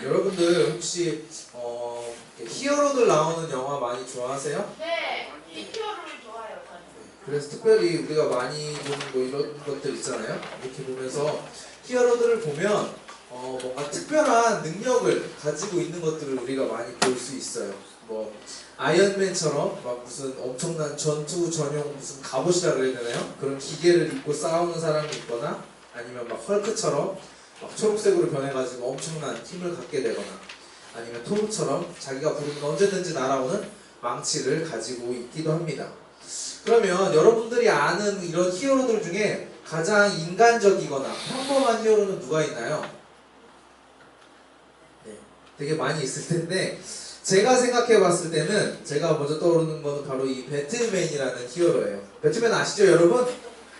여러분들 혹시 히어로들 나오는 영화 많이 좋아하세요? 네, 히어로를 좋아해요. 저는. 그래서 특별히 우리가 많이 보는 뭐 이런 것들 있잖아요. 이렇게 보면서 히어로들을 보면 뭔가 특별한 능력을 가지고 있는 것들을 우리가 많이 볼 수 있어요. 뭐 아이언맨처럼 막 무슨 엄청난 전투 전용 무슨 갑옷이라 그래야 되나요? 그런 기계를 입고 싸우는 사람이 있거나 아니면 막 헐크처럼 막 초록색으로 변해가지고 엄청난 힘을 갖게 되거나 아니면 토르처럼 자기가 부르면 언제든지 날아오는 망치를 가지고 있기도 합니다. 그러면 여러분들이 아는 이런 히어로들 중에 가장 인간적이거나 평범한 히어로는 누가 있나요? 네, 되게 많이 있을 텐데 제가 생각해 봤을 때는 제가 먼저 떠오르는 거는 바로 이 배트맨이라는 히어로예요. 배트맨 아시죠 여러분?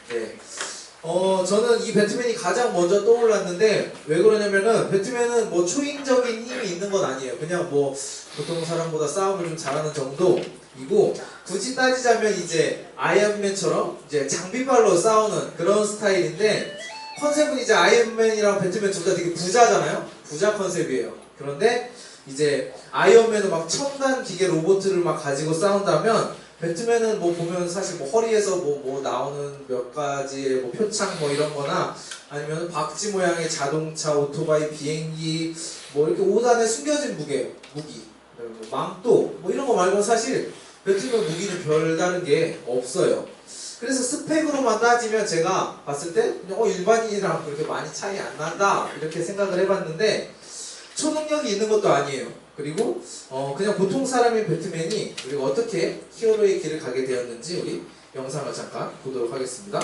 네. 저는 이 배트맨이 가장 먼저 떠올랐는데 왜 그러냐면은 배트맨은 뭐 초인적인 힘이 있는 건 아니에요. 그냥 뭐 보통 사람보다 싸움을 좀 잘하는 정도이고 굳이 따지자면 이제 아이언맨처럼 이제 장비발로 싸우는 그런 스타일인데 컨셉은 이제 아이언맨이랑 배트맨 둘 다 되게 부자잖아요. 부자 컨셉이에요. 그런데 이제 아이언맨은 막 첨단 기계 로봇을 막 가지고 싸운다면 배트맨은 뭐 보면 사실 뭐 허리에서 뭐 나오는 몇 가지의 뭐 표창 뭐 이런 거나 아니면 박쥐 모양의 자동차, 오토바이, 비행기 뭐 이렇게 옷 안에 숨겨진 무기 뭐 망토 뭐 이런 거 말고는 사실 배트맨 무기는 별다른 게 없어요. 그래서 스펙으로만 따지면 제가 봤을 때 그냥 일반인이랑 그렇게 많이 차이 안 난다 이렇게 생각을 해봤는데 초능력이 있는 것도 아니에요. 그리고 그냥 보통 사람인 배트맨이 우리가 어떻게 히어로의 길을 가게 되었는지 우리 영상을 잠깐 보도록 하겠습니다.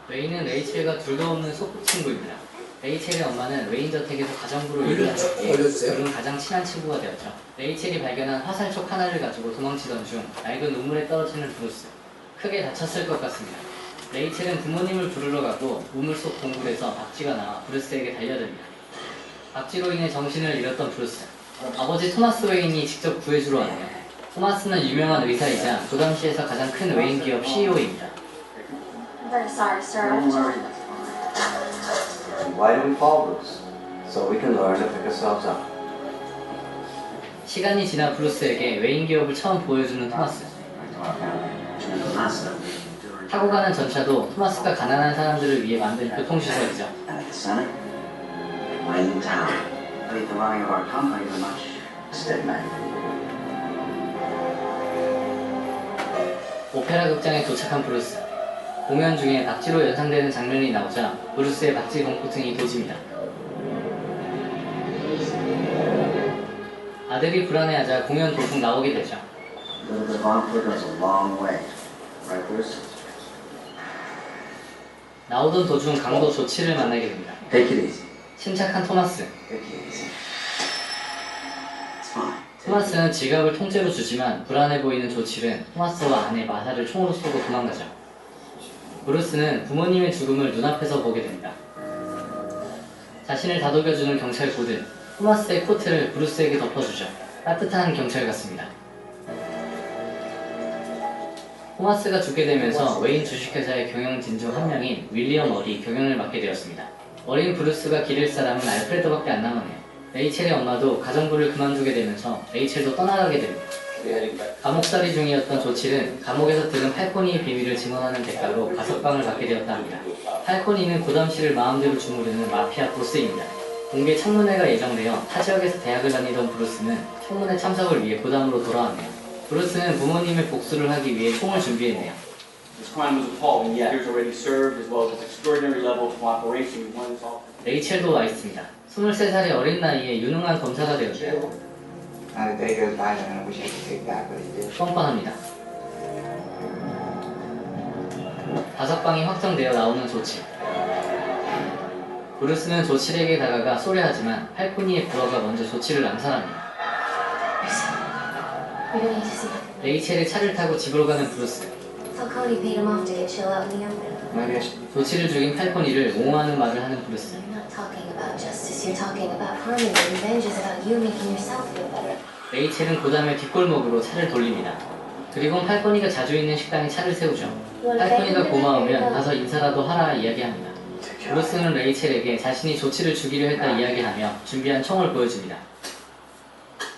웨인은 레이첼과 둘도 없는 소꿉친구입니다. 레이첼의 엄마는 웨인 저택에서 가정부를 일하는 뒤에 둘은 가장 친한 친구가 되었죠. 레이첼이 발견한 화살촉 하나를 가지고 도망치던 중 낡은 우물에 떨어지는 브루스. 크게 다쳤을 것 같습니다. 레이첼은 부모님을 부르러 가고 우물 속 동굴에서 박쥐가 나와 브루스에게 달려듭니다. 박쥐로 인해 정신을 잃었던 브루스. 아버지 토마스 웨인이 직접 구해주러 왔네요. 토마스는 유명한 의사이자 그 당시에서 가장 큰 웨인 기업 CEO입니다. I'm very sorry, sir. Don't worry. Why do we fall, Bruce? So we can learn to pick ourselves up. 시간이 지나 브루스에게 웨인 기업을 처음 보여주는 토마스. 타고 가는 전차도 토마스가 가난한 사람들을 위해 만든 교통시설이죠. And at the Senate, Wayne Town. I think the running of our company is much stigma. 오페라 극장에 도착한 브루스. 공연 중에 박쥐로 연상되는 장면이 나오자 브루스의 박쥐 공포증이 도집니다. 아들이 불안해하자 공연 도중 나오게 되죠. Little Devon goes a long way, right, Bruce? 나오던 도중 강도 조치를 만나게 됩니다. Take it easy. 침착한 토마스. Take it easy. It's fine. 토마스는 지갑을 통째로 주지만 불안해 보이는 조치는 토마스와 아내 마사를 총으로 쏘고 도망가죠. 브루스는 부모님의 죽음을 눈앞에서 보게 됩니다. 자신을 다독여주는 경찰 고든 토마스의 코트를 브루스에게 덮어주죠. 따뜻한 경찰 같습니다. 토마스가 죽게 되면서 웨인 주식회사의 경영진 중 한 명인 윌리엄 어리 경영을 맡게 되었습니다. 어린 브루스가 기를 사람은 알프레드밖에 안 남았네요. 레이첼의 엄마도 가정부를 그만두게 되면서 레이첼도 떠나가게 됩니다. 감옥살이 중이었던 조칠은 감옥에서 들은 팔코니의 비밀을 증언하는 대가로 가석방을 받게 되었다 합니다. 팔코니는 고담시를 마음대로 주무르는 마피아 보스입니다. 공개 청문회가 예정되어 타 지역에서 대학을 다니던 브루스는 청문회 참석을 위해 고담으로 돌아왔네요. 브루스는 부모님의 복수를 하기 위해 총을 준비했네요. This crime was appalling. Years already served, as well as its extraordinary level of cooperation with one assault. 레이첼도 와 있습니다. 23살의 어린 나이에 유능한 검사가 되었네요. Not a day goes by that I wish I could take back what he did. 뻔뻔합니다. 가석방이 확정되어 나오는 조칠. 브루스는 조칠에게 다가가 쏘려하지만 팔코니의 부하가 먼저 조칠을 암살합니다. We don't need to see him. 레이첼의 차를 타고 집으로 가는 브루스. Tell Cody paid him off to get chill out in the open. Maybe I should. 조치를 죽인 팔코니를 옹호하는 말을 하는 브루스. You're not talking about justice, you're talking about harmony. Revenge is about you making yourself feel better. 레이첼은 고담의 뒷골목으로 차를 돌립니다. 그리고 팔코니가 자주 있는 식당에 차를 세우죠. 팔코니가 고마우면 가서 인사라도 하라 이야기합니다. Take 브루스는 레이첼에게 자신이 조치를 주기로 했다 이야기하며 준비한 총을 보여줍니다.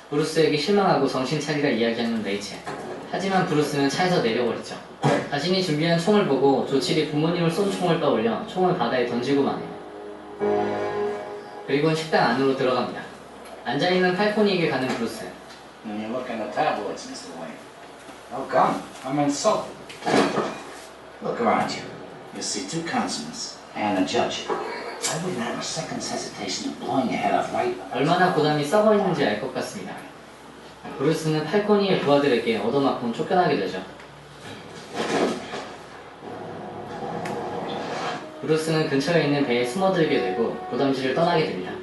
브루스에게 실망하고 정신 차리라 이야기하는 레이첼. 하지만 브루스는 차에서 내려버리죠. 자신이 준비한 총을 보고 조칠이 부모님을 쏜 총을 떠올려 총을 바다에 던지고 마네요. 그리고는 식당 안으로 들어갑니다. 앉아있는 팔코니에게 가는 브루스. When you look in the tabloids, Mr. Wayne. How come? I'm insulted. Look around you. You'll see 2 consonants and a judge. I wouldn't have a second's hesitation of blowing your head off right. 얼마나 고담이 썩어있는지 알 것 같습니다. 브루스는 팔코니의 부하들에게 얻어맞고 쫓겨나게 되죠. 브루스는 근처에 있는 배에 숨어들게 되고 고담실을 떠나게 됩니다.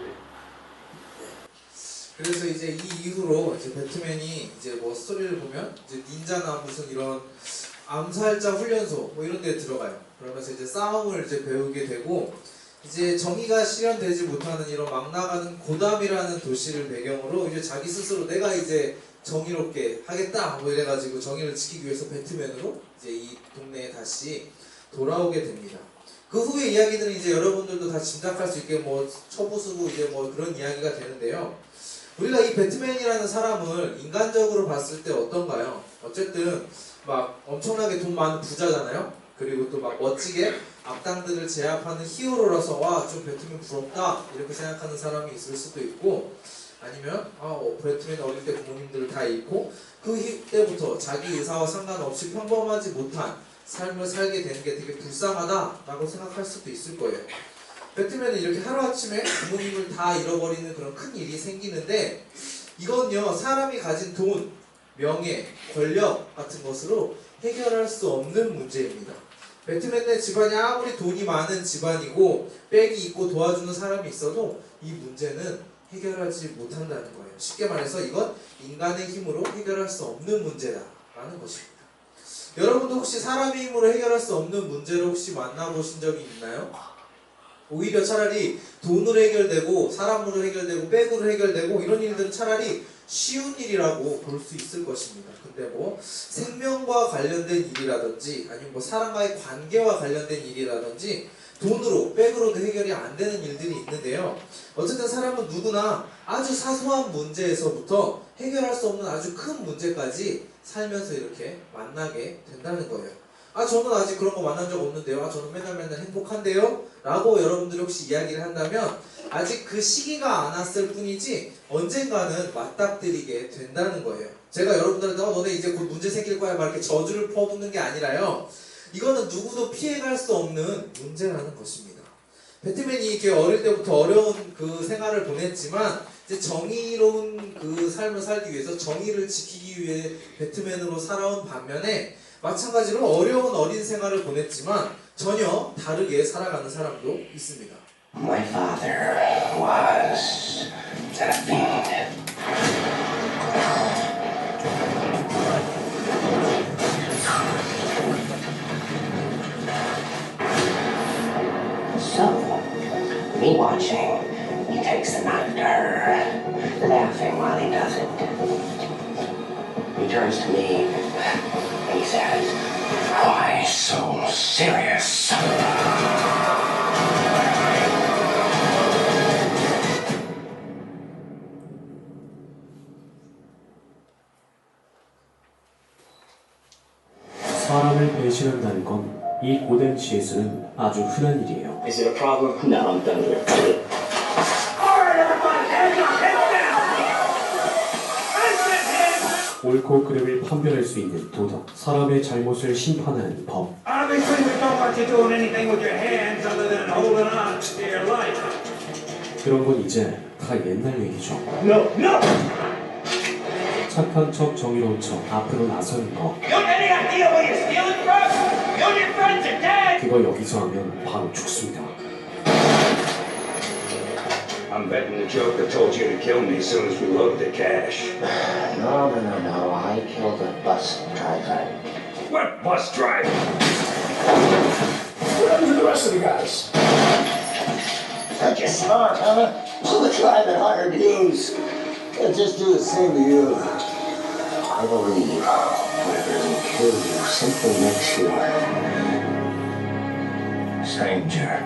그래서 이제 이 이후로 이제 배트맨이 이제 뭐 스토리를 보면 이제 닌자나 무슨 이런 암살자 훈련소 뭐 이런 데 들어가요. 그러면서 이제 싸움을 이제 배우게 되고 이제 정의가 실현되지 못하는 이런 막 나가는 고담이라는 도시를 배경으로 이제 자기 스스로 내가 이제 정의롭게 하겠다 뭐 이래가지고 정의를 지키기 위해서 배트맨으로 이제 이 동네에 다시 돌아오게 됩니다. 그 후의 이야기들은 이제 여러분들도 다 짐작할 수 있게 뭐 처부수고 이제 뭐 그런 이야기가 되는데요. 우리가 이 배트맨이라는 사람을 인간적으로 봤을 때 어떤가요? 어쨌든 막 엄청나게 돈 많은 부자잖아요. 그리고 또 막 멋지게 악당들을 제압하는 히어로라서 와 좀 배트맨 부럽다 이렇게 생각하는 사람이 있을 수도 있고 아니면 배트맨 어릴 때 부모님들을 다 잃고 그 때부터 자기 의사와 상관없이 평범하지 못한 삶을 살게 되는 게 되게 불쌍하다라고 생각할 수도 있을 거예요. 배트맨은 이렇게 하루아침에 부모님을 다 잃어버리는 그런 큰 일이 생기는데 이건요 사람이 가진 돈, 명예, 권력 같은 것으로 해결할 수 없는 문제입니다. 배트맨네 집안이 아무리 돈이 많은 집안이고 백이 있고 도와주는 사람이 있어도 이 문제는 해결하지 못한다는 거예요. 쉽게 말해서 이건 인간의 힘으로 해결할 수 없는 문제다라는 것입니다. 여러분도 혹시 사람의 힘으로 해결할 수 없는 문제를 혹시 만나보신 적이 있나요? 오히려 차라리 돈으로 해결되고 사람으로 해결되고 백으로 해결되고 이런 일들은 차라리 쉬운 일이라고 볼 수 있을 것입니다. 근데 뭐 생명과 관련된 일이라든지 아니면 뭐 사람과의 관계와 관련된 일이라든지 돈으로 백으로도 해결이 안 되는 일들이 있는데요. 어쨌든 사람은 누구나 아주 사소한 문제에서부터 해결할 수 없는 아주 큰 문제까지 살면서 이렇게 만나게 된다는 거예요. 저는 아직 그런 거 만난 적 없는데요. 저는 맨날 행복한데요? 라고 여러분들이 혹시 이야기를 한다면 아직 그 시기가 안 왔을 뿐이지 언젠가는 맞닥뜨리게 된다는 거예요. 제가 여러분들한테 너네 이제 곧 문제 생길 거야 막 이렇게 저주를 퍼붓는 게 아니라요. 이거는 누구도 피해갈 수 없는 문제라는 것입니다. 배트맨이 이렇게 어릴 때부터 어려운 그 생활을 보냈지만 이제 정의로운 그 삶을 살기 위해서 정의를 지키기 위해 배트맨으로 살아온 반면에 마찬가지로 어려운 어린 생활을 보냈지만 전혀 다르게 살아가는 사람도 있습니다. My father was a fiend. So, me watching, he takes the knife to her, laughing while he does it. He turns to me and he says, "Why so serious?" 사람을 배신한다는 건 이 고된 시에서는 아주 흔한 일이에요. Is it a problem? No, I'm done with it. 옳고 그름을 판별할 수 있는 도덕, 사람의 잘못을 심판하는 법. Obviously, we don't want you doing anything with your hands other than holding on to your life. 그런 건 이제 다 옛날 얘기죠. No, no! 착한 척 정의로운 척 앞으로 나서는 거. You got any idea where you're stealing from? You and your friends are dead! 그거 여기서 하면 바로 죽습니다. I'm betting the Joker told you to kill me as soon as we loaded the cash. No. I killed a bus driver. What bus driver? What happened to the rest of the guys? Such a smart, huh? Pull the tribe at higher dues. They'll just do the same to you. I believe whatever will kill you simply makes you stranger.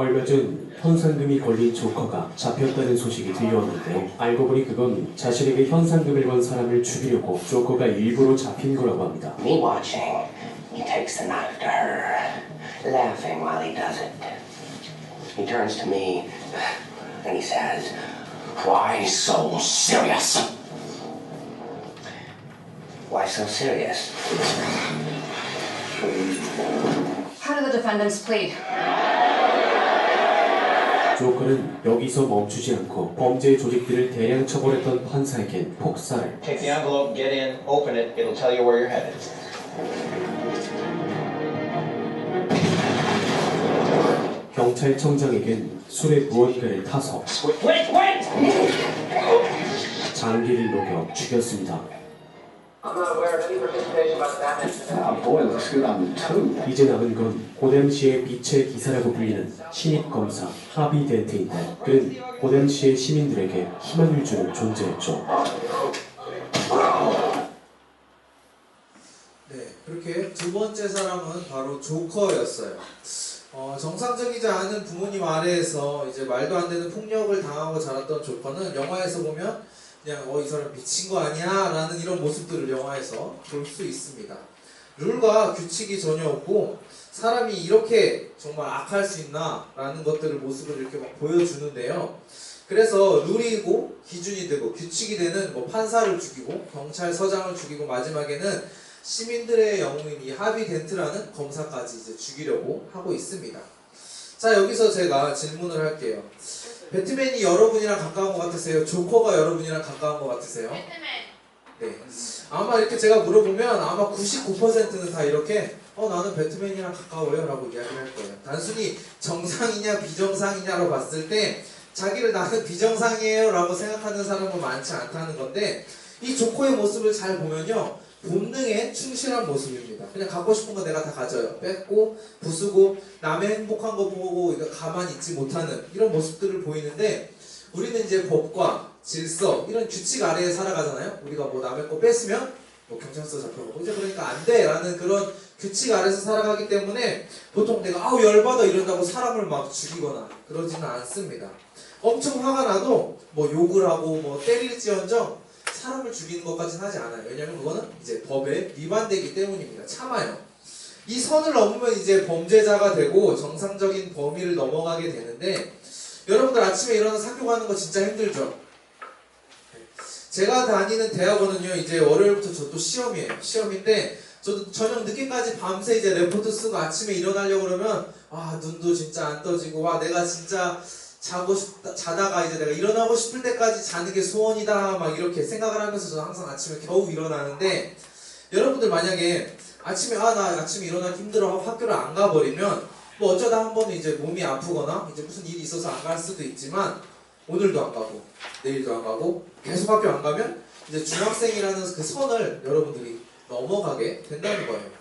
얼마 전 현상금이 걸린 조커가 잡혔다는 소식이 들려왔는데요. 알고 보니 그건 자신에게 현상금을 건 사람을 죽이려고 조커가 일부러 잡힌 거라고 합니다. Me watching, he takes the knife to her, laughing while he does it. He turns to me and he says, "Why so serious? Why so serious?" How do the defendants plead? 조커는 여기서 멈추지 않고 범죄 조직들을 대량 처벌했던 판사에겐 폭사를. Take the envelope, get in, open it, it'll tell you where you're headed. 경찰청장에겐 술에 무언가를 타서 장기를 녹여 죽였습니다. 이제 남은 건 고담시의 빛의 기사라고 불리는 신입 검사 하비 덴트인데 그는 고담시의 시민들에게 희망을 주는 존재였죠. 네, 그렇게 두 번째 사람은 바로 조커였어요. 정상적이지 않은 부모님 아래에서 이제 말도 안 되는 폭력을 당하고 자랐던 조커는 영화에서 보면 그냥 이 사람 미친 거 아니야? 라는 이런 모습들을 영화에서 볼 수 있습니다. 룰과 규칙이 전혀 없고 사람이 이렇게 정말 악할 수 있나? 라는 것들을 모습을 이렇게 막 보여주는데요. 그래서 룰이고 기준이 되고 규칙이 되는 판사를 죽이고 경찰서장을 죽이고 마지막에는 시민들의 영웅인 이 하비 덴트라는 검사까지 이제 죽이려고 하고 있습니다. 자, 여기서 제가 질문을 할게요. 배트맨이 여러분이랑 가까운 것 같으세요? 조커가 여러분이랑 가까운 것 같으세요? 배트맨. 네. 아마 이렇게 제가 물어보면 아마 99%는 다 이렇게 나는 배트맨이랑 가까워요 라고 이야기를 할 거예요. 단순히 정상이냐 비정상이냐로 봤을 때 자기를 나는 비정상이에요 라고 생각하는 사람은 많지 않다는 건데 이 조커의 모습을 잘 보면요 본능에 충실한 모습입니다. 그냥 갖고 싶은 거 내가 다 가져요. 뺏고 부수고 남의 행복한 거 보고 가만히 있지 못하는 이런 모습들을 보이는데 우리는 이제 법과 질서 이런 규칙 아래에 살아가잖아요. 우리가 남의 거 뺏으면 경찰서 잡혀가고 이제 그러니까 안 돼 라는 그런 규칙 아래서 살아가기 때문에 보통 내가 열받아 이런다고 사람을 막 죽이거나 그러지는 않습니다. 엄청 화가 나도 욕을 하고 때릴지언정 사람을 죽이는 것까지는 하지 않아요. 왜냐면 그거는 이제 법에 위반되기 때문입니다. 참아요. 이 선을 넘으면 이제 범죄자가 되고 정상적인 범위를 넘어가게 되는데 여러분들 아침에 일어나서 학교 가는 거 진짜 힘들죠? 제가 다니는 대학원은요 이제 월요일부터 저도 시험이에요. 시험인데 저도 저녁 늦게까지 밤새 이제 레포트 쓰고 아침에 일어나려고 그러면 눈도 진짜 안 떠지고 내가 진짜 자다가 이제 내가 일어나고 싶을 때까지 자는 게 소원이다 막 이렇게 생각을 하면서 저는 항상 아침에 겨우 일어나는데 여러분들 만약에 아침에 나 아침에 일어나기 힘들어 하고 학교를 안 가버리면 어쩌다 한 번은 이제 몸이 아프거나 이제 무슨 일이 있어서 안 갈 수도 있지만 오늘도 안 가고 내일도 안 가고 계속 학교 안 가면 이제 중학생이라는 그 선을 여러분들이 넘어가게 된다는 거예요.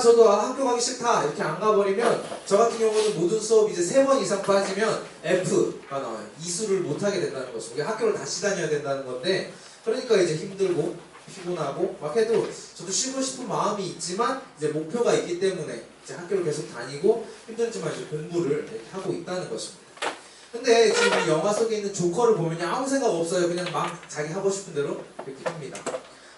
저도 학교 가기 싫다 이렇게 안 가버리면 저 같은 경우는 모든 수업 이제 3번 이상 빠지면 F가 나와요. 이수를 못하게 된다는 것이고 학교를 다시 다녀야 된다는 건데 그러니까 이제 힘들고 피곤하고 막 해도 저도 쉬고 싶은 마음이 있지만 이제 목표가 있기 때문에 이제 학교를 계속 다니고 힘들지만 이제 공부를 이렇게 하고 있다는 것입니다. 근데 지금 이 영화 속에 있는 조커를 보면 아무 생각 없어요. 그냥 막 자기 하고 싶은 대로 이렇게 합니다.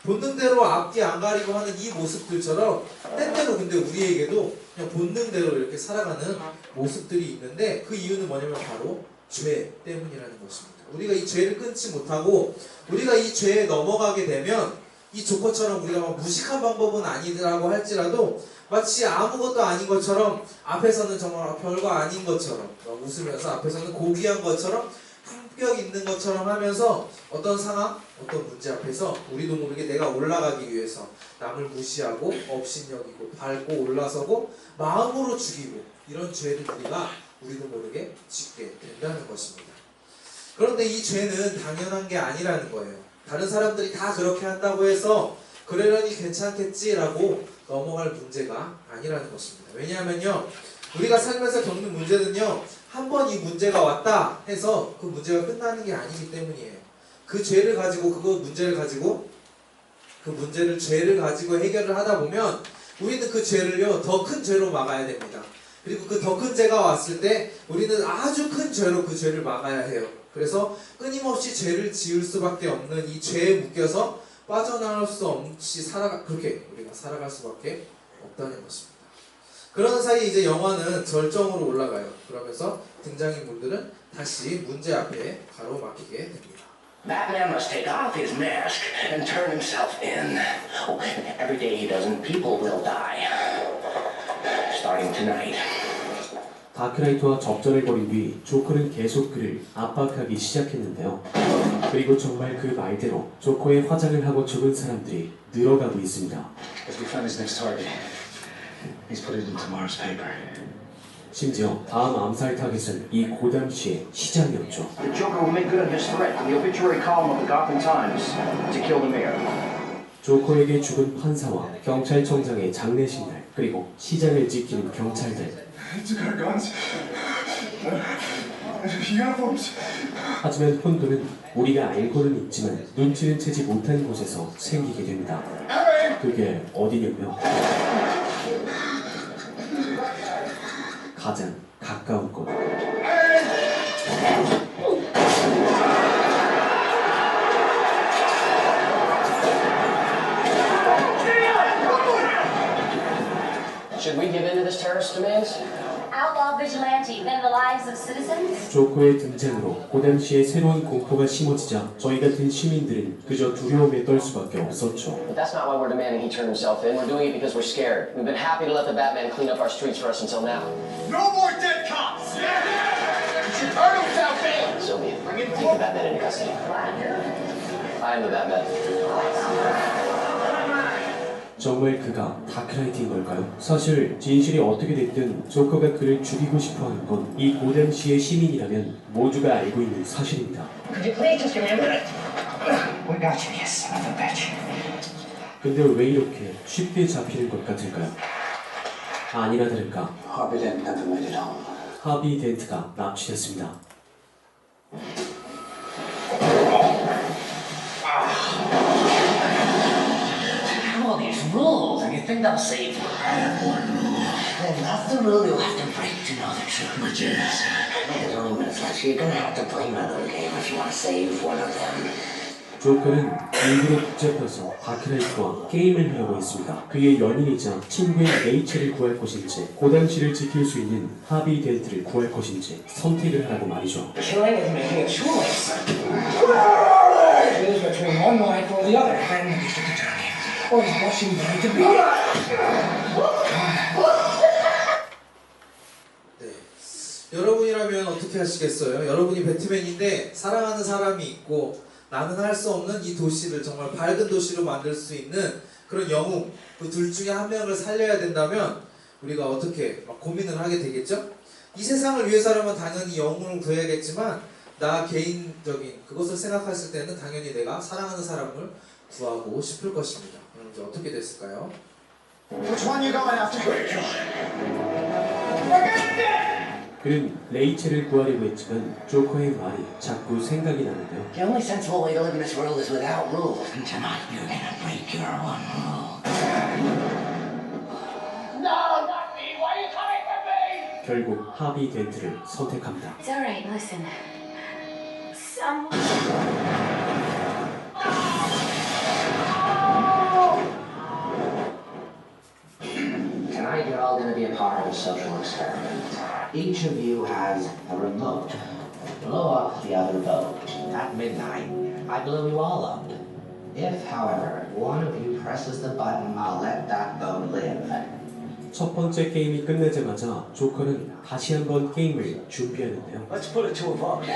본능대로 앞뒤 안 가리고 하는 이 모습들처럼 때때로 근데 우리에게도 그냥 본능대로 이렇게 살아가는 모습들이 있는데 그 이유는 뭐냐면 바로 죄 때문이라는 것입니다. 우리가 이 죄를 끊지 못하고 우리가 이 죄에 넘어가게 되면 이 조커처럼 우리가 막 무식한 방법은 아니라고 할지라도 마치 아무것도 아닌 것처럼 앞에서는 정말 별거 아닌 것처럼 웃으면서 앞에서는 고귀한 것처럼 품격 있는 것처럼 하면서 어떤 상황, 어떤 문제 앞에서 우리도 모르게 내가 올라가기 위해서 남을 무시하고 업신여기고 밟고 올라서고 마음으로 죽이고 이런 죄를 우리가 우리도 모르게 짓게 된다는 것입니다. 그런데 이 죄는 당연한 게 아니라는 거예요. 다른 사람들이 다 그렇게 한다고 해서 그러려니 괜찮겠지라고 넘어갈 문제가 아니라는 것입니다. 왜냐하면요 우리가 살면서 겪는 문제는요 한 번 이 문제가 왔다 해서 그 문제가 끝나는 게 아니기 때문이에요. 그 죄를 가지고 죄를 가지고 해결을 하다 보면 우리는 그 죄를요 더 큰 죄로 막아야 됩니다. 그리고 그 더 큰 죄가 왔을 때 우리는 아주 큰 죄로 그 죄를 막아야 해요. 그래서 끊임없이 죄를 지을 수밖에 없는 이 죄에 묶여서 빠져나올 수 없이 그렇게 우리가 살아갈 수밖에 없다는 것입니다. 그러는 사이 이제 영화는 절정으로 올라가요. 그러면서 등장인물들은 다시 문제 앞에 가로막히게 됩니다. Batman must take off his mask and turn himself in. Oh, every day he doesn't, people will die. Starting tonight. 다크나이트와 접전을 벌인 뒤 조커는 계속 그를 압박하기 시작했는데요. 그리고 정말 그 말대로 조커의 화장을 하고 죽은 사람들이 늘어가고 있습니다. As we found his next target, he's put it in tomorrow's paper. 심지어 다음 암살 타겟은 이 고담시의 시장이었죠. The Joker will make good on his threat in the obituary column of the Gotham Times to kill the mayor. 조커에게 죽은 판사와 경찰청장의 장례식 날, 그리고 시장을 지키는 경찰들. Took our guns, uniforms. 하지만 혼돈은 우리가 알고는 있지만 눈치는 채지 못한 곳에서 생기게 됩니다. 그게 어디냐고요? 가장 가까운 곳. Should we give in to this terrorist demands? Outlaw vigilante, then the lives of citizens? 조커의 등장으로 고담시에 새로운 공포가 심어지자 저희 같은 시민들은 그저 두려움에 떨 수밖에 없었죠. But that's not why we're demanding he turn himself in. We're doing it because we're scared. We've been happy to let the Batman clean up our streets for us until now. No more dead cops! He should turn himself in! So be it. Take the Batman into custody. I am the Batman. 정말 그가 다크나이트인 걸까요? 사실 진실이 어떻게 됐든 조커가 그를 죽이고 싶어하는 건 이 고담시의 시민이라면 모두가 알고 있는 사실입니다. Could you please just give me a minute? We got you, you son of a bitch. 근데 왜 이렇게 쉽게 잡히는 것 같을까요? 아니나 다를까 Harvey Dent never made it home. 하비 덴트가 납치됐습니다. All these rules, and you think that'll save you? I have one rule. Then that's the rule you have to break to know the truth. Which is? There's only minutes left, so you're gonna have to play my little game if you want to save one of them. 조커는 일부러 붙잡혀서 다크나이트와 게임을 하려고 했습니다. 그의 연인이자 친구인 레이첼을 구할 것인지 고담시를 지킬 수 있는 하비 덴트를 구할 것인지 선택을 하라고 말이죠. Killing is making a choice. Choose between one life or the other. I'm the district attorney. Or is Washington to be? 네. 여러분이라면 어떻게 하시겠어요? 여러분이 배트맨인데 사랑하는 사람이 있고 나는 할 수 없는 이 도시를 정말 밝은 도시로 만들 수 있는 그런 영웅, 그 둘 중에 한 명을 살려야 된다면 우리가 어떻게 막 고민을 하게 되겠죠? 이 세상을 위해서라면 당연히 영웅을 구해야겠지만 나 개인적인 그것을 생각했을 때는 당연히 내가 사랑하는 사람을 구하고 싶을 것입니다. 그럼 이제 어떻게 됐을까요? Which one you going after? 그는 레이첼을 구하려고 했지만 조커의 말이 자꾸 생각이 나는데요. The only sensible way to live in this world is without rules. And tonight you're gonna break your one rule. No, not me! Why are you coming for me? 결국 하비 덴트를 선택합니다. It's alright, listen. Some... Tonight you're all going to be a part of a social experiment. Each of you has a remote. Blow up the other boat. At midnight, I blow you all up. If, however, one of you presses the button, I'll let that boat live. 첫 번째 게임이 끝나자마자 조커는 다시 한번 게임을 준비하는데요. Let's put it to a vote.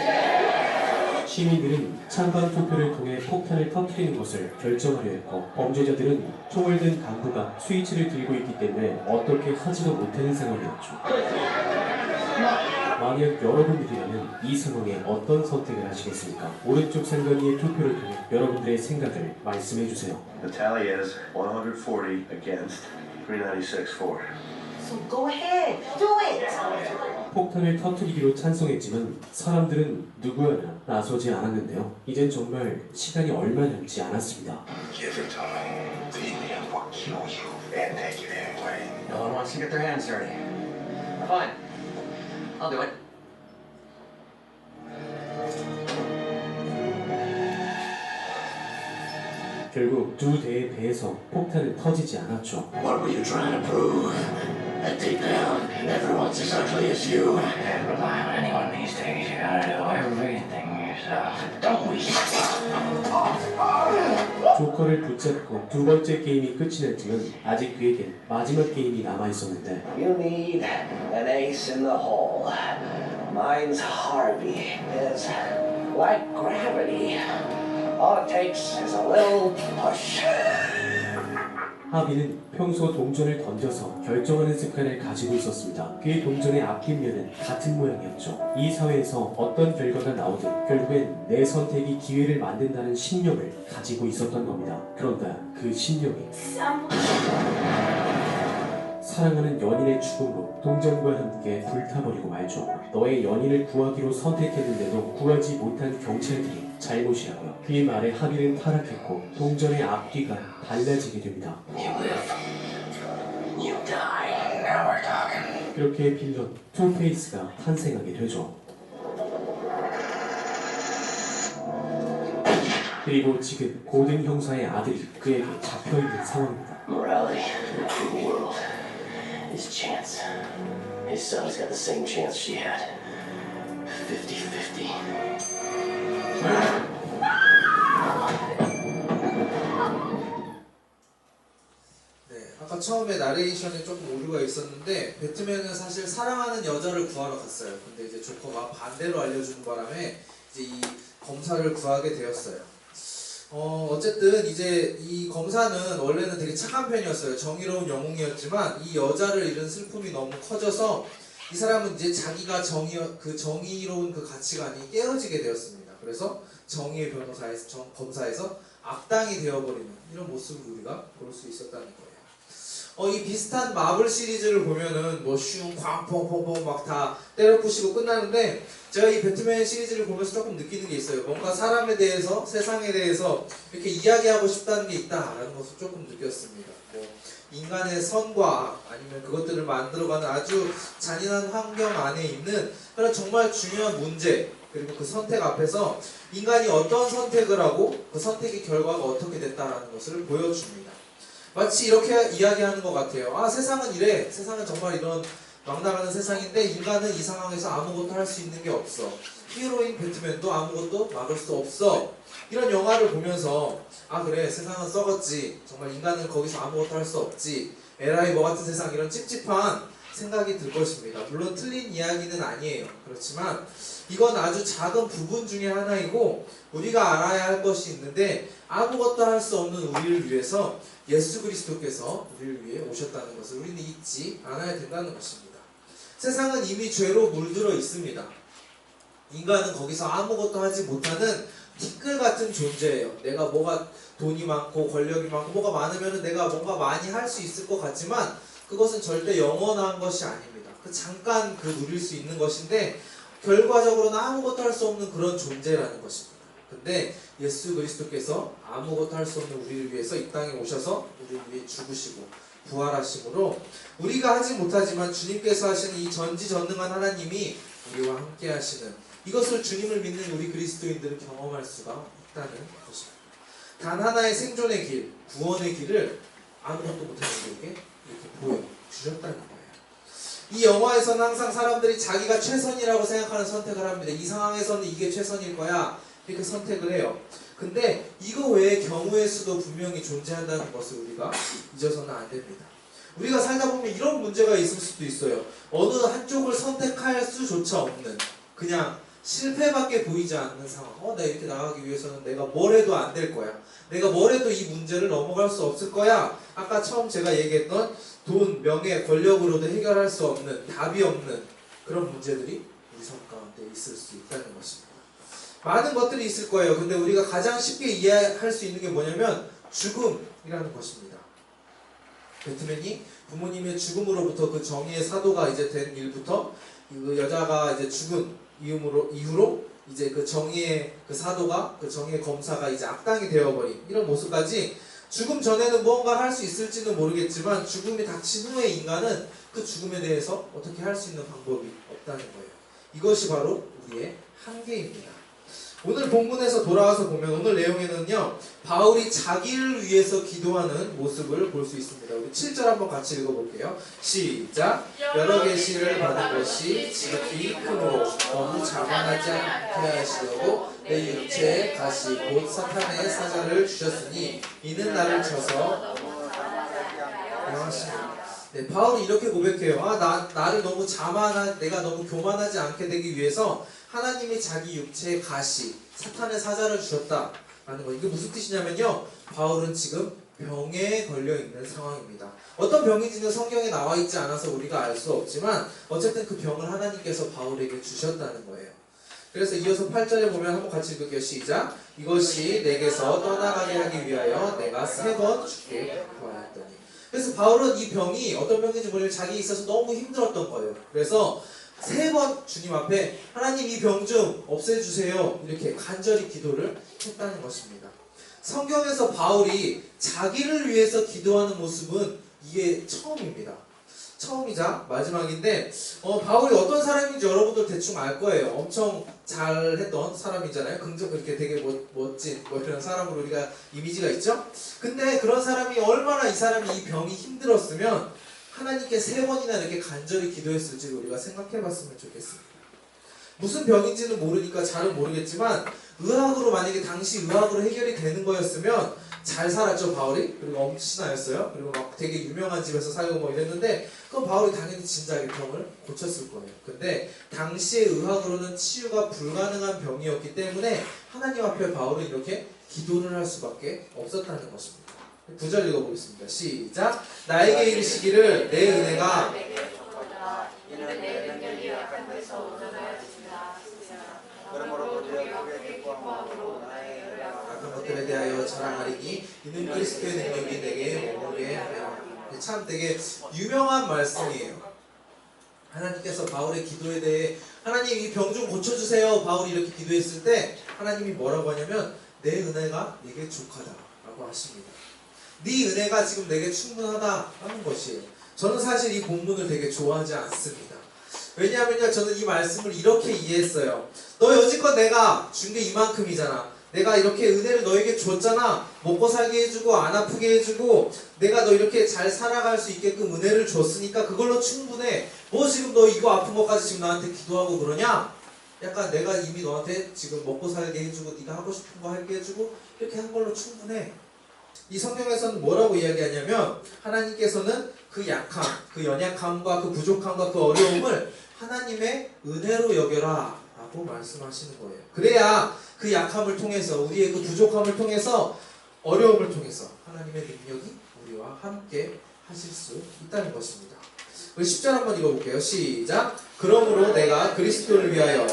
시민들은 찬반 투표를 통해 폭탄을 터뜨리는 것을 결정하려 했고 범죄자들은 총을 든 간부가 스위치를 들고 있기 때문에 어떻게 하지도 못하는 상황이었죠. 만약 여러분들이라면 이 상황에 어떤 선택을 하시겠습니까? 오른쪽 상단위의 투표를 통해 여러분들의 생각을 말씀해 주세요. The tally is 140 against 396 for. So go ahead, do it! 폭탄을 터뜨리기로 찬성했지만 사람들은 누구 하나 나서지 않았는데요. 이젠 정말 시간이 얼마 남지 않았습니다. Give it to me. The Indians will kill you and take it anyway. No one wants to get their hands dirty. Fine. I'll do it. 결국 두 대의 배에서 폭탄은 터지지 않았죠. What were you trying to prove? That deep down, everyone's as ugly as you. Can't rely on anyone these days. You gotta do everything yourself. Don't we? 조커를 붙잡고 두 번째 게임이 끝이 났지만 아직 그에겐 마지막 게임이 남아있었는데 You need an ace in the hole. Mine's Harvey. It's like gravity. All it takes is a little push. 하비는 평소 동전을 던져서 결정하는 습관을 가지고 있었습니다. 그의 동전의 앞뒷면은 같은 모양이었죠. 이 사회에서 어떤 결과가 나오든 결국엔 내 선택이 기회를 만든다는 신념을 가지고 있었던 겁니다. 그런데 그 신념이 사랑하는 연인의 죽음으로 동전과 함께 불타버리고 말죠. 너의 연인을 구하기로 선택했는데도 구하지 못한 경찰들이 잘못이라고요. 그의 말에 하비는 타락했고 동전의 앞뒤가 달라지게 됩니다. You live. You die. Now we're talking. 그렇게 빌런 투페이스가 탄생하게 되죠. 그리고 지금 고든 형사의 아들이 그에게 잡혀있는 상황입니다. Morality in a cruel world. His chance. His son's got the same chance she had. 50-50. 네, 아까 처음에 나레이션에 조금 오류가 있었는데 배트맨은 사실 사랑하는 여자를 구하러 갔어요. 근데 이제 조커가 반대로 알려주는 바람에 이제 이 검사를 구하게 되었어요. 어쨌든 이제 이 검사는 원래는 되게 착한 편이었어요. 정의로운 영웅이었지만 이 여자를 잃은 슬픔이 너무 커져서 이 사람은 이제 자기가 정의로운 그 가치관이 깨어지게 되었습니다. 그래서 정의의 검사에서 악당이 되어버리는 이런 모습을 우리가 볼 수 있었다는 거예요. 이 비슷한 마블 시리즈를 보면은 뭐 슝, 쾅, 퐁퐁퐁 막 다 때려부시고 끝나는데 제가 이 배트맨 시리즈를 보면서 조금 느끼는 게 있어요. 뭔가 사람에 대해서, 세상에 대해서 이렇게 이야기하고 싶다는 게 있다라는 것을 조금 느꼈습니다. 뭐 인간의 선과 악, 아니면 그것들을 만들어가는 아주 잔인한 환경 안에 있는 그런 정말 중요한 문제, 그리고 그 선택 앞에서 인간이 어떤 선택을 하고 그 선택의 결과가 어떻게 됐다라는 것을 보여줍니다. 마치 이렇게 이야기하는 것 같아요. 아, 세상은 이래. 세상은 정말 이런 막 나가는 세상인데 인간은 이 상황에서 아무것도 할 수 있는 게 없어. 히어로인 배트맨도 아무것도 막을 수 없어. 이런 영화를 보면서 아 그래, 세상은 썩었지. 정말 인간은 거기서 아무것도 할 수 없지. 에라이 뭐 같은 세상, 이런 찝찝한 생각이 들 것입니다. 물론 틀린 이야기는 아니에요. 그렇지만 이건 아주 작은 부분 중에 하나이고 우리가 알아야 할 것이 있는데 아무것도 할 수 없는 우리를 위해서 예수 그리스도께서 우리를 위해 오셨다는 것을 우리는 잊지 않아야 된다는 것입니다. 세상은 이미 죄로 물들어 있습니다. 인간은 거기서 아무것도 하지 못하는 티끌 같은 존재예요. 내가 뭐가 돈이 많고 권력이 많고 뭐가 많으면 내가 뭔가 많이 할 수 있을 것 같지만 그것은 절대 영원한 것이 아닙니다. 잠깐 누릴 수 있는 것인데 결과적으로는 아무것도 할 수 없는 그런 존재라는 것입니다. 근데 예수 그리스도께서 아무것도 할 수 없는 우리를 위해서 이 땅에 오셔서 우리를 위해 죽으시고 부활하심으로 우리가 하지 못하지만 주님께서 하시는 이 전지전능한 하나님이 우리와 함께 하시는 이것을 주님을 믿는 우리 그리스도인들은 경험할 수가 있다는 것입니다. 단 하나의 생존의 길, 구원의 길을 아무것도 못하는 우리에게 이렇게 보여주셨다는 거예요. 이 영화에서는 항상 사람들이 자기가 최선이라고 생각하는 선택을 합니다. 이 상황에서는 이게 최선일 거야 이렇게 선택을 해요. 근데 이거 외에 경우의 수도 분명히 존재한다는 것을 우리가 잊어서는 안 됩니다. 우리가 살다 보면 이런 문제가 있을 수도 있어요. 어느 한쪽을 선택할 수조차 없는 그냥 실패밖에 보이지 않는 상황. 내가 이렇게 나가기 위해서는 내가 뭘 해도 안 될 거야. 내가 뭘 해도 이 문제를 넘어갈 수 없을 거야. 아까 처음 제가 얘기했던 돈, 명예, 권력으로도 해결할 수 없는, 답이 없는 그런 문제들이 우리 삶 가운데 있을 수 있다는 것입니다. 많은 것들이 있을 거예요. 근데 우리가 가장 쉽게 이해할 수 있는 게 뭐냐면 죽음이라는 것입니다. 배트맨이 부모님의 죽음으로부터 그 정의의 사도가 이제 된 일부터 그 여자가 이제 죽은 이후로 이제 그 정의의 그 사도가 그 정의의 검사가 이제 악당이 되어버린 이런 모습까지 죽음 전에는 무언가 할 수 있을지는 모르겠지만 죽음이 닥친 후에 인간은 그 죽음에 대해서 어떻게 할 수 있는 방법이 없다는 거예요. 이것이 바로 우리의 한계입니다. 오늘 본문에서 돌아와서 보면 오늘 내용에는요, 바울이 자기를 위해서 기도하는 모습을 볼 수 있습니다. 우리 7절 한번 같이 읽어볼게요. 시작. 여러 계시를 받은 것이 지극히 크므로 너무 자만하지 않게 하시려고 내 육체에 가시 곧 사탄의 사자를 주셨으니 이는 나를 쳐서 네, 바울이 이렇게 고백해요. 나를 너무 내가 너무 교만하지 않게 되기 위해서 하나님이 자기 육체에 가시, 사탄의 사자를 주셨다라는 거. 이게 무슨 뜻이냐면요, 바울은 지금 병에 걸려 있는 상황입니다. 어떤 병인지는 성경에 나와 있지 않아서 우리가 알 수 없지만 어쨌든 그 병을 하나님께서 바울에게 주셨다는 거예요. 그래서 이어서 8절에 보면 한번 같이 읽을게요. 시작. 이것이 내게서 떠나가게 하기 위하여 내가 3번 주께 구하였더니. 그래서 바울은 이 병이 어떤 병인지 모르겠는데 자기에 있어서 너무 힘들었던 거예요. 그래서 3번 주님 앞에 하나님 이 병 좀 없애주세요, 이렇게 간절히 기도를 했다는 것입니다. 성경에서 바울이 자기를 위해서 기도하는 모습은 이게 처음입니다. 처음이자 마지막인데 바울이 어떤 사람인지 여러분들 대충 알 거예요. 엄청 잘했던 사람이잖아요. 이렇게 되게 멋진 이런 사람으로 우리가 이미지가 있죠. 근데 그런 사람이 얼마나 이 사람이 이 병이 힘들었으면 하나님께 3번이나 이렇게 간절히 기도했을지 우리가 생각해 봤으면 좋겠습니다. 무슨 병인지는 모르니까 잘은 모르겠지만 의학으로, 만약에 당시 의학으로 해결이 되는 거였으면 잘 살았죠, 바울이. 그리고 엄친아였어요. 그리고 막 되게 유명한 집에서 살고 뭐 이랬는데 그럼 바울이 당연히 진작에 병을 고쳤을 거예요. 근데 당시의 의학으로는 치유가 불가능한 병이었기 때문에 하나님 앞에 바울은 이렇게 기도를 할 수밖에 없었다는 것입니다. 9절 읽어보겠습니다. 시작. 나에게 이르시기를 내 은혜가 악한 것들에 대하여 자랑하리니 이는 그리스도의 능력이 내게 머물게 하며. 참 되게 유명한 말씀이에요. 하나님께서 바울의 기도에 대해 하나님 이 병 좀 고쳐주세요, 바울이 이렇게 기도했을 때 하나님이 뭐라고 하냐면 내 은혜가 내게 족하다라고 하십니다. 네 은혜가 지금 내게 충분하다라는 것이에요. 저는 사실 이 본문을 되게 좋아하지 않습니다. 왜냐하면요, 저는 이 말씀을 이렇게 이해했어요. 너 여지껏 내가 준 게 이만큼이잖아. 내가 이렇게 은혜를 너에게 줬잖아. 먹고 살게 해주고 안 아프게 해주고 내가 너 이렇게 잘 살아갈 수 있게끔 은혜를 줬으니까 그걸로 충분해. 뭐 지금 너 이거 아픈 것까지 지금 나한테 기도하고 그러냐? 약간 내가 이미 너한테 지금 먹고 살게 해주고 네가 하고 싶은 거 하게 해주고 이렇게 한 걸로 충분해. 이 성경에서는 뭐라고 이야기하냐면 하나님께서는 그 약함, 그 연약함과 그 부족함과 그 어려움을 하나님의 은혜로 여겨라 라고 말씀하시는 거예요. 그래야 그 약함을 통해서, 우리의 그 부족함을 통해서, 어려움을 통해서 하나님의 능력이 우리와 함께 하실 수 있다는 것입니다. 우리 10절 한번 읽어볼게요. 시작. 그러므로 내가 그리스도를 위하여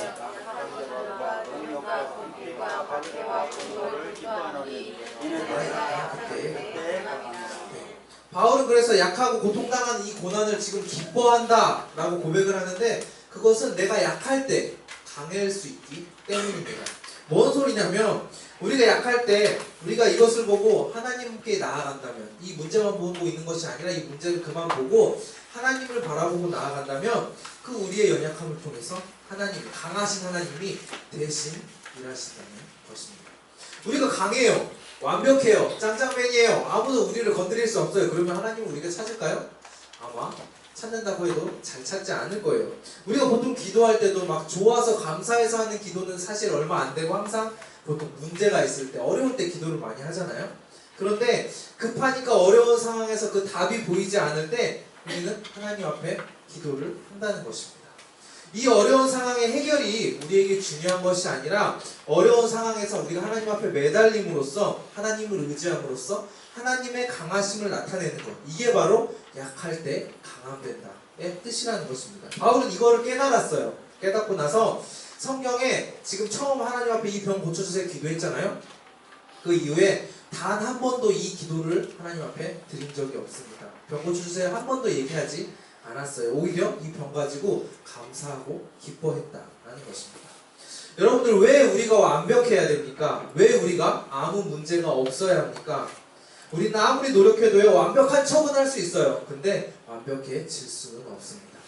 바울은 그래서 약하고 고통당하는 이 고난을 지금 기뻐한다 라고 고백을 하는데 그것은 내가 약할 때 강해질 수 있기 때문입니다. 뭔 소리냐면 우리가 약할 때 우리가 이것을 보고 하나님께 나아간다면, 이 문제만 보고 있는 것이 아니라 이 문제를 그만 보고 하나님을 바라보고 나아간다면 그 우리의 연약함을 통해서 하나님, 강하신 하나님이 대신 일하신다는 것입니다. 우리가 강해요, 완벽해요, 짱짱맨이에요, 아무도 우리를 건드릴 수 없어요. 그러면 하나님은 우리가 찾을까요? 아마 찾는다고 해도 잘 찾지 않을 거예요. 우리가 보통 기도할 때도 막 좋아서 감사해서 하는 기도는 사실 얼마 안 되고 항상 보통 문제가 있을 때, 어려울 때 기도를 많이 하잖아요. 그런데 급하니까 어려운 상황에서 그 답이 보이지 않을 때 우리는 하나님 앞에 기도를 한다는 것입니다. 이 어려운 상황의 해결이 우리에게 중요한 것이 아니라 어려운 상황에서 우리가 하나님 앞에 매달림으로써, 하나님을 의지함으로써 하나님의 강하심을 나타내는 것, 이게 바로 약할 때 강함된다의 뜻이라는 것입니다. 바울은 이거를 깨달았어요. 깨닫고 나서 성경에 지금 처음 하나님 앞에 이 병 고쳐주세요 기도했잖아요. 그 이후에 단 한 번도 이 기도를 하나님 앞에 드린 적이 없습니다. 병 고쳐주세요 한 번도 얘기하지 않았어요. 오히려 이 병 가지고 감사하고 기뻐했다라는 것입니다. 여러분들, 왜 우리가 완벽해야 됩니까? 왜 우리가 아무 문제가 없어야 합니까? 우리는 아무리 노력해도요, 완벽한 척은 할 수 있어요. 근데 완벽해질 수는 없습니다.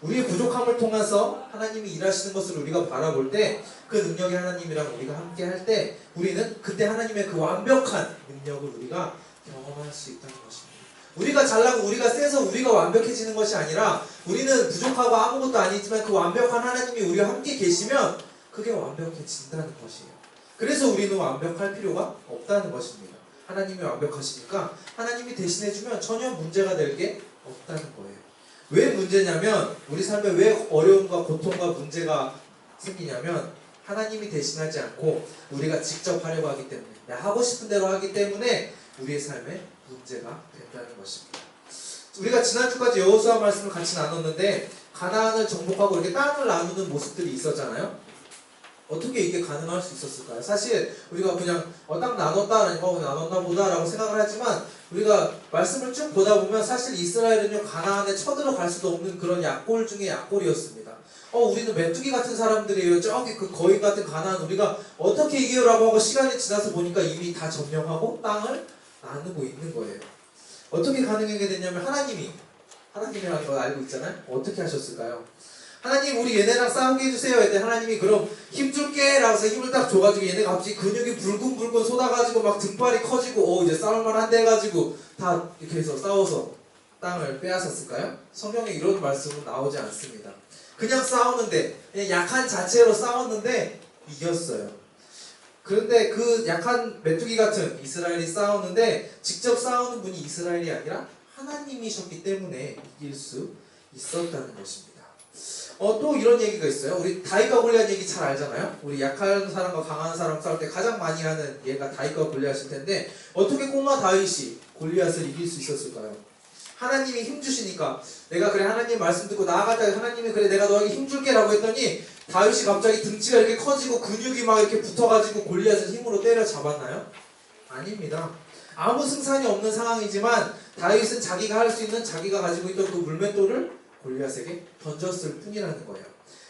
우리의 부족함을 통해서 하나님이 일하시는 것을 우리가 바라볼 때 그 능력이 하나님이랑 우리가 함께 할 때 우리는 그때 하나님의 그 완벽한 능력을 우리가 경험할 수 있다는 것입니다. 우리가 잘나고 우리가 세서 우리가 완벽해지는 것이 아니라 우리는 부족하고 아무것도 아니지만 그 완벽한 하나님이 우리와 함께 계시면 그게 완벽해진다는 것이에요. 그래서 우리는 완벽할 필요가 없다는 것입니다. 하나님이 완벽하시니까 하나님이 대신해주면 전혀 문제가 될 게 없다는 거예요. 왜 문제냐면 우리 삶에 왜 어려움과 고통과 문제가 생기냐면 하나님이 대신하지 않고 우리가 직접 하려고 하기 때문에 내가 하고 싶은 대로 하기 때문에 우리의 삶에 문제가 된다는 것입니다. 우리가 지난주까지 여호수아 말씀을 같이 나눴는데 가나안을 정복하고 이렇게 땅을 나누는 모습들이 있었잖아요. 어떻게 이게 가능할 수 있었을까요? 사실 우리가 그냥 땅 나눴다, 나눴나 보다라고 생각을 하지만 우리가 말씀을 쭉 보다 보면 사실 이스라엘은요 가나안에 쳐들어갈 수도 없는 그런 약골 중에 약골이었습니다. 우리는 메뚜기 같은 사람들이에요. 저기 그 거인 같은 가나안 우리가 어떻게 이겨라고 하고 시간이 지나서 보니까 이미 다 점령하고 땅을 나누고 있는 거예요. 어떻게 가능하게 됐냐면 하나님이라는 걸 알고 있잖아요. 어떻게 하셨을까요? 하나님 우리 얘네랑 싸우게 해주세요 했더니 하나님이 그럼 힘줄게 라고 해서 힘을 딱 줘가지고 얘네가 갑자기 근육이 불끈불끈 쏟아가지고 막 등발이 커지고 이제 싸울만한데 해가지고 다 이렇게 해서 싸워서 땅을 빼앗았을까요? 성경에 이런 말씀은 나오지 않습니다. 그냥 싸우는데 그냥 약한 자체로 싸웠는데 이겼어요. 그런데 그 약한 메뚜기 같은 이스라엘이 싸우는데 직접 싸우는 분이 이스라엘이 아니라 하나님이셨기 때문에 이길 수 있었다는 것입니다. 또 이런 얘기가 있어요. 우리 다윗과 골리앗 얘기 잘 알잖아요. 우리 약한 사람과 강한 사람 싸울 때 가장 많이 하는 얘가 다윗과 골리앗일 텐데 어떻게 꼬마 다윗이 골리앗을 이길 수 있었을까요? 하나님이 힘 주시니까 내가 그래 하나님 말씀 듣고 나아갔다 하나님이 그래 내가 너에게 힘 줄게 라고 했더니 다윗이 갑자기 등치가 이렇게 커지고 근육이 막 이렇게 붙어가지고 골리앗을 힘으로 때려 잡았나요? 아닙니다. 아무 승산이 없는 상황이지만 다윗은 자기가 할 수 있는 자기가 가지고 있던 그 물맷돌을 골리앗에게 던졌을 뿐이라는 거예요.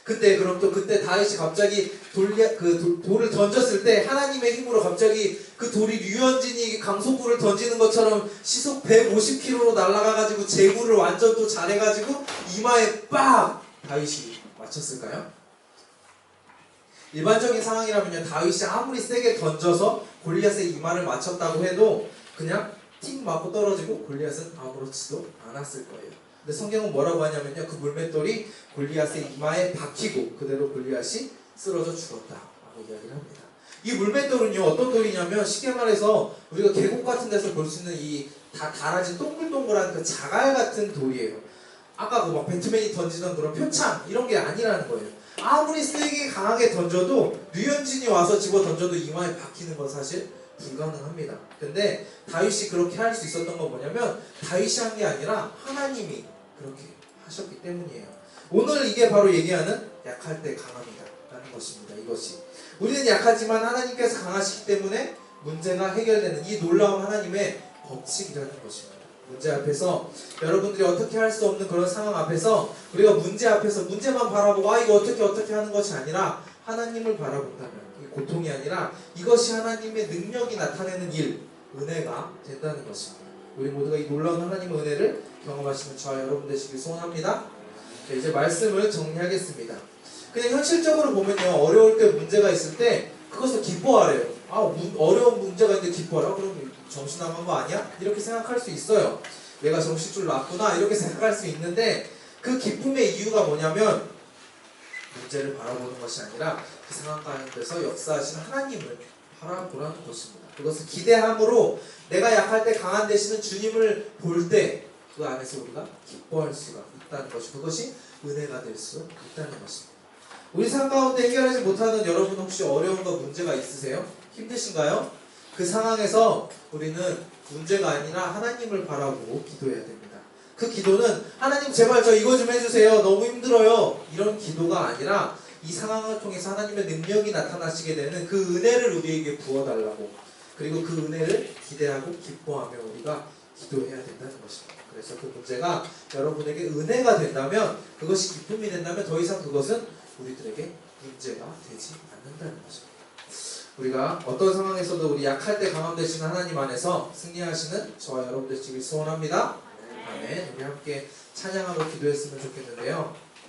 그때 다윗이 갑자기 돌을 던졌을 때 하나님의 힘으로 갑자기 그 돌이 류현진이 강속구를 던지는 것처럼 시속 150km로 날아가가지고 제구를 완전 또 잘해가지고 이마에 빡! 다윗이 맞췄을까요? 일반적인 상황이라면요 다윗이 아무리 세게 던져서 골리앗의 이마를 맞췄다고 해도 그냥 틱 맞고 떨어지고 골리앗은 아무렇지도 않았을 거예요. 근데 성경은 뭐라고 하냐면요 그 물맷돌이 골리앗의 이마에 박히고 그대로 골리앗이 쓰러져 죽었다라고 이야기를 합니다. 이 물맷돌은요 어떤 돌이냐면 쉽게 말해서 우리가 계곡 같은 데서 볼 수 있는 이 다 달아진 동글동글한 그 자갈 같은 돌이에요. 아까 그 막 배트맨이 던지는 그런 표창 이런 게 아니라는 거예요. 아무리 세게 강하게 던져도 류현진이 와서 집어 던져도 이마에 박히는 건 사실 불가능합니다. 근데 다윗이 그렇게 할 수 있었던 건 뭐냐면 다윗이 한 게 아니라 하나님이 그렇게 하셨기 때문이에요. 오늘 이게 바로 얘기하는 약할 때 강합니다 라는 것입니다. 이것이 우리는 약하지만 하나님께서 강하시기 때문에 문제가 해결되는 이 놀라운 하나님의 법칙이라는 것입니다. 문제 앞에서 여러분들이 어떻게 할 수 없는 그런 상황 앞에서 우리가 문제 앞에서 문제만 바라보고 이거 어떻게 하는 것이 아니라 하나님을 바라본다면 이 고통이 아니라 이것이 하나님의 능력이 나타내는 일, 은혜가 된다는 것입니다. 우리 모두가 이 놀라운 하나님의 은혜를 경험하시는 저와 여러분 되시길 소원합니다. 이제 말씀을 정리하겠습니다. 그냥 현실적으로 보면요 어려울 때 문제가 있을 때 그것을 기뻐하래요. 어려운 문제가 있는데 기뻐하라? 그럼 정신 나간 거 아니야? 이렇게 생각할 수 있어요. 내가 정신줄 났구나 이렇게 생각할 수 있는데 그 기쁨의 이유가 뭐냐면 문제를 바라보는 것이 아니라 그 상황 가운데서 역사하시는 하나님을 바라보라는 것입니다. 그것을 기대함으로 내가 약할 때 강한 되시는 주님을 볼 때 그 안에서 우리가 기뻐할 수가 있다는 것이 그것이 은혜가 될 수 있다는 것입니다. 우리 삶 가운데 해결하지 못하는 여러분 혹시 어려움과 문제가 있으세요? 힘드신가요? 그 상황에서 우리는 문제가 아니라 하나님을 바라보고 기도해야 됩니다. 그 기도는 하나님 제발 저 이거 좀 해주세요. 너무 힘들어요. 이런 기도가 아니라 이 상황을 통해서 하나님의 능력이 나타나시게 되는 그 은혜를 우리에게 부어달라고 그리고 그 은혜를 기대하고 기뻐하며 우리가 기도해야 된다는 것입니다. 그래서 그 문제가 여러분에게 은혜가 된다면 그것이 기쁨이 된다면 더 이상 그것은 우리들에게 문제가 되지 않는다는 것입니다. 우리가 어떤 상황에서도 우리 약할 때 강함 되시는 하나님 안에서 승리하시는 저와 여러분 되시길 소원합니다. 아멘. 우리 함께 찬양하고 기도했으면 좋겠는데요.